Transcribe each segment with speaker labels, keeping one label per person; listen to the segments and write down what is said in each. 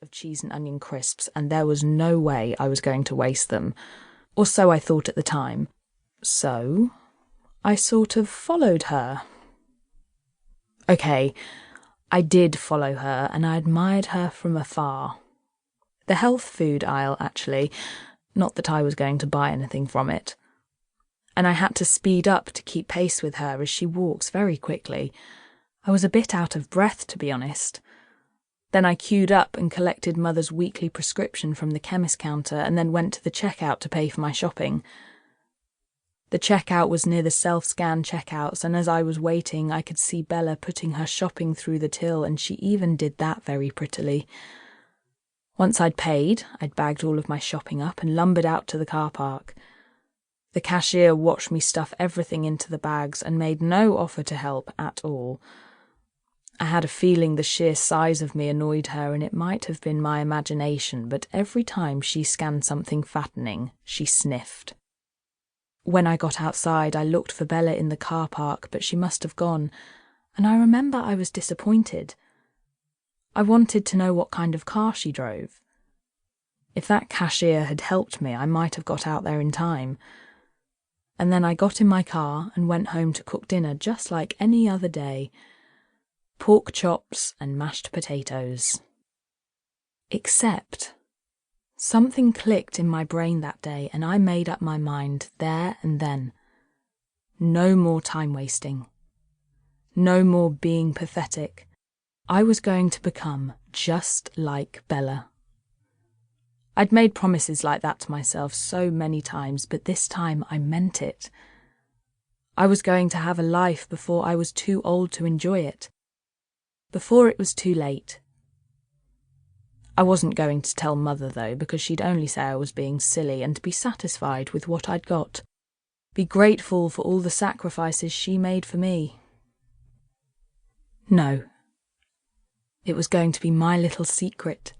Speaker 1: of cheese and onion crisps, and there was no way I was going to waste them. Or so I thought at the time. So I sort of followed her. Okay, I did follow her, and I admired her from afar. The health food aisle, actually. Not that I was going to buy anything from it. And I had to speed up to keep pace with her as she walks very quickly. I was a bit out of breath, to be honest. Then I queued up and collected Mother's weekly prescription from the chemist counter and then went to the checkout to pay for my shopping. The checkout was near the self-scan checkouts, and as I was waiting, I could see Bella putting her shopping through the till, and she even did that very prettily. Once I'd paid, I'd bagged all of my shopping up and lumbered out to the car park. The cashier watched me stuff everything into the bags and made no offer to help at all. I had a feeling the sheer size of me annoyed her, and it might have been my imagination, but every time she scanned something fattening, she sniffed. When I got outside, I looked for Bella in the car park, but she must have gone, and I remember I was disappointed. I wanted to know what kind of car she drove. If that cashier had helped me, I might have got out there in time. And then I got in my car and went home to cook dinner just like any other day. Pork chops and mashed potatoes. Except something clicked in my brain that day, and I made up my mind there and then. No more time wasting. No more being pathetic. I was going to become just like Bella. I'd made promises like that to myself so many times, but this time I meant it. I was going to have a life before I was too old to enjoy it. Before it was too late. I wasn't going to tell Mother, though, because she'd only say I was being silly, and be satisfied with what I'd got. Be grateful for all the sacrifices she made for me. No. It was going to be my little secret.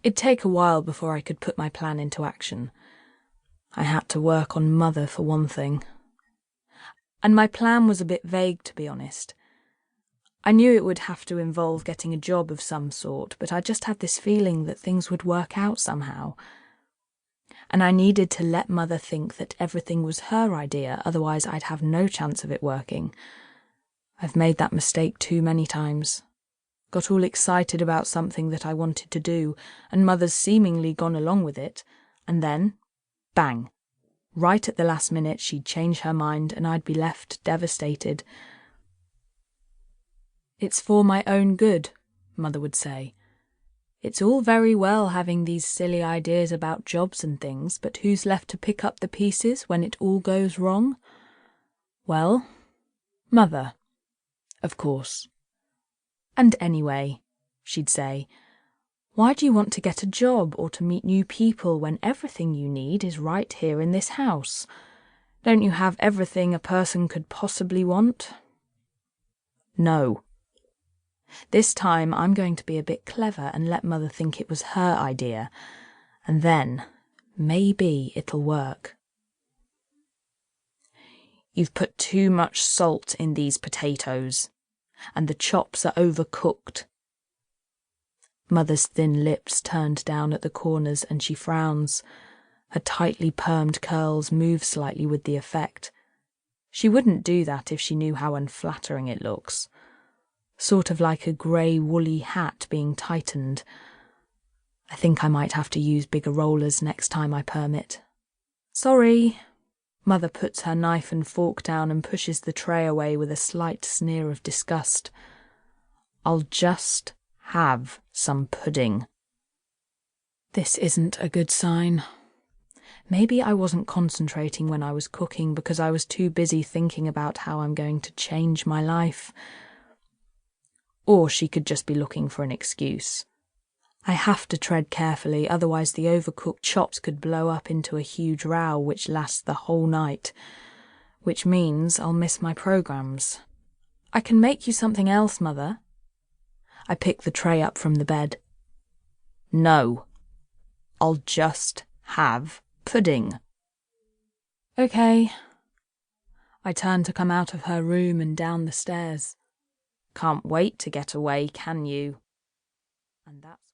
Speaker 1: It'd take a while before I could put my plan into action. I had to work on Mother for one thing. And my plan was a bit vague, to be honest. I knew it would have to involve getting a job of some sort, but I just had this feeling that things would work out somehow. And I needed to let Mother think that everything was her idea, otherwise I'd have no chance of it working. I've made that mistake too many times. Got all excited about something that I wanted to do, and Mother's seemingly gone along with it, and then, bang! Right at the last minute she'd change her mind and I'd be left devastated. "It's for my own good," Mother would say. "It's all very well having these silly ideas about jobs and things, but who's left to pick up the pieces when it all goes wrong? Well, Mother, of course. And anyway," she'd say, "why do you want to get a job or to meet new people when everything you need is right here in this house? Don't you have everything a person could possibly want?" No. This time I'm going to be a bit clever and let Mother think it was her idea, and then maybe it'll work. "You've put too much salt in these potatoes, and the chops are overcooked." Mother's thin lips turned down at the corners and she frowns. Her tightly permed curls move slightly with the effect. She wouldn't do that if she knew how unflattering it looks. Sort of like a grey woolly hat being tightened. I think I might have to use bigger rollers next time I perm it. "Sorry." Mother puts her knife and fork down and pushes the tray away with a slight sneer of disgust. "I'll just have some pudding." This isn't a good sign. Maybe I wasn't concentrating when I was cooking because I was too busy thinking about how I'm going to change my life. Or she could just be looking for an excuse. I have to tread carefully, otherwise the overcooked chops could blow up into a huge row which lasts the whole night, which means I'll miss my programs. "I can make you something else, Mother." I pick the tray up from the bed. "No. I'll just have pudding." "Okay." I turn to come out of her room and down the stairs. Can't wait to get away, can you? And that's